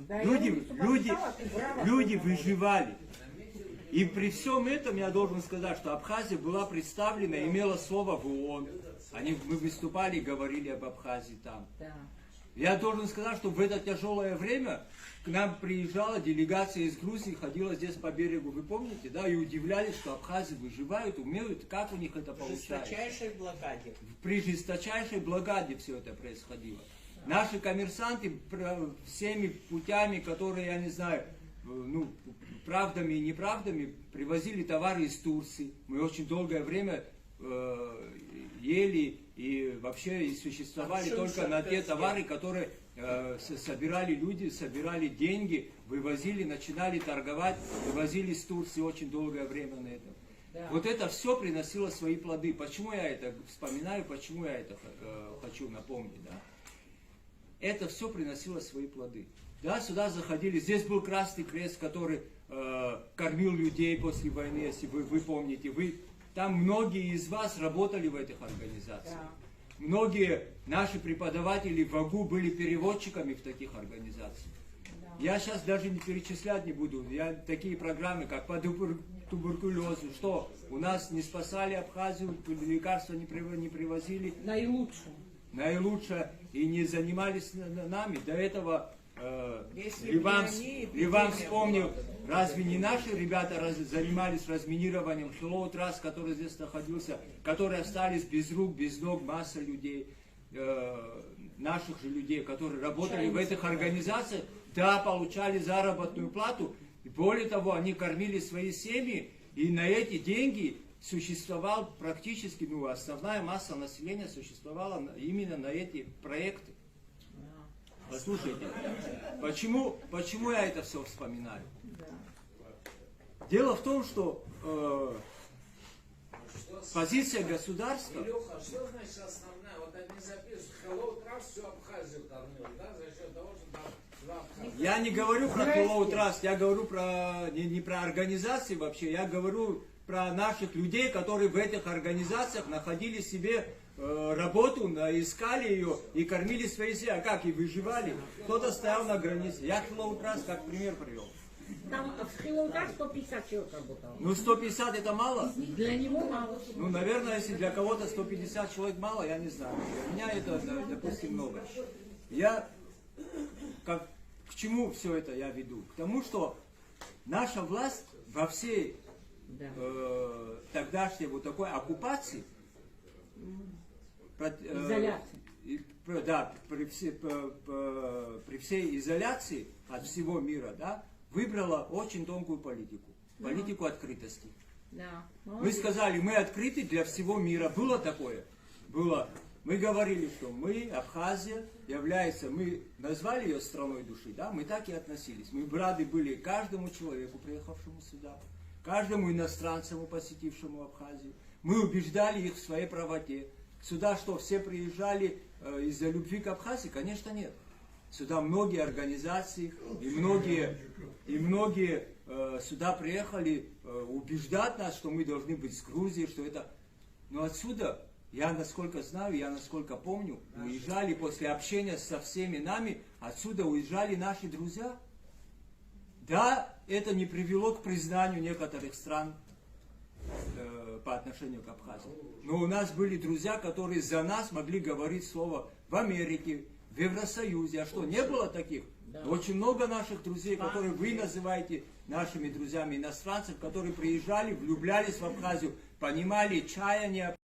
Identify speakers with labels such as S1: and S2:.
S1: Люди выживали. И при всем этом я должен сказать, что Абхазия была представлена, имела слово в ООН. Мы выступали и говорили об Абхазии там. Я должен сказать, что в это тяжелое время к нам приезжала делегация из Грузии, ходила здесь по берегу, вы помните, да, и удивлялись, что абхазы выживают, умеют, как у них это получается.
S2: При жесточайшей блокаде.
S1: При жесточайшей блокаде все это происходило. Наши коммерсанты всеми путями, которые, я не знаю, ну, правдами и неправдами, привозили товары из Турции. Мы очень долгое время ели и вообще и существовали только на те товары, которые собирали люди, собирали деньги, вывозили, начинали торговать, вывозили из Турции очень долгое время на этом. Да. Вот это все приносило свои плоды. Почему я это вспоминаю, почему я это хочу напомнить, да? Это все приносило свои плоды. Да, сюда заходили, здесь был Красный Крест, который кормил людей после войны, если вы помните. Там многие из вас работали в этих организациях. Да. Многие наши преподаватели в АГУ были переводчиками в таких организациях. Да. Я сейчас даже не перечислять не буду. Такие программы, как по туберкулезу, что у нас не спасали Абхазию, лекарства не привозили. Наилучшее. И не занимались нами. До этого Ливан вспомнил, разве не наши ребята занимались разминированием Хиллоу Трасс, который здесь находился, которые остались без рук, без ног, масса людей, наших же людей, которые работали в этих организациях, да, получали заработную плату, и более того, они кормили свои семьи, и на эти деньги существовал практически, ну, основная масса населения существовала именно на эти проекты. Послушайте, почему я это все вспоминаю? Дело в том, что позиция государства...
S3: Илюха, что значит основная? Вот они записывают, Хиллоу Трасс всю Абхазию кормил, да, за счет того, что там...
S1: Я не говорю про Хиллоу Трасс, я говорю не про организации вообще, я говорю про наших людей, которые в этих организациях находили себе работу, искали ее и кормили свои семьи. А как? И выживали. Кто-то стоял на границе. Я Хиллоу Трасс как пример привел.
S4: Там в Хиллоу Трасс 150 человек работало.
S1: Ну 150 это мало?
S4: Для него мало.
S1: Ну, наверное, если для кого-то 150 человек мало, я не знаю. Для меня это, допустим, много. К чему все это я веду? К тому, что наша власть во всей тогдашней вот такой оккупации, при всей изоляции от всего мира, да, выбрала очень тонкую политику. Политику открытости. Мы сказали, мы открыты для всего мира. Было такое? Было. Мы говорили, что мы, Абхазия, мы назвали ее страной души, да, мы так и относились. Мы рады были каждому человеку, приехавшему сюда, каждому иностранцу, посетившему Абхазию. Мы убеждали их в своей правоте. Сюда что, все приезжали из-за любви к Абхазии? Конечно, нет. Сюда многие организации и многие сюда приехали убеждать нас, что мы должны быть с Грузией, что это... Но отсюда, я насколько знаю, я насколько помню, уезжали после общения со всеми нами, отсюда уезжали наши друзья. Да, это не привело к признанию некоторых стран по отношению к Абхазии. Но у нас были друзья, которые за нас могли говорить слово в Америке, в Евросоюзе. А что, не было таких? Да. Очень много наших друзей, которые вы называете нашими друзьями, иностранцев, которые приезжали, влюблялись в Абхазию, понимали чаяние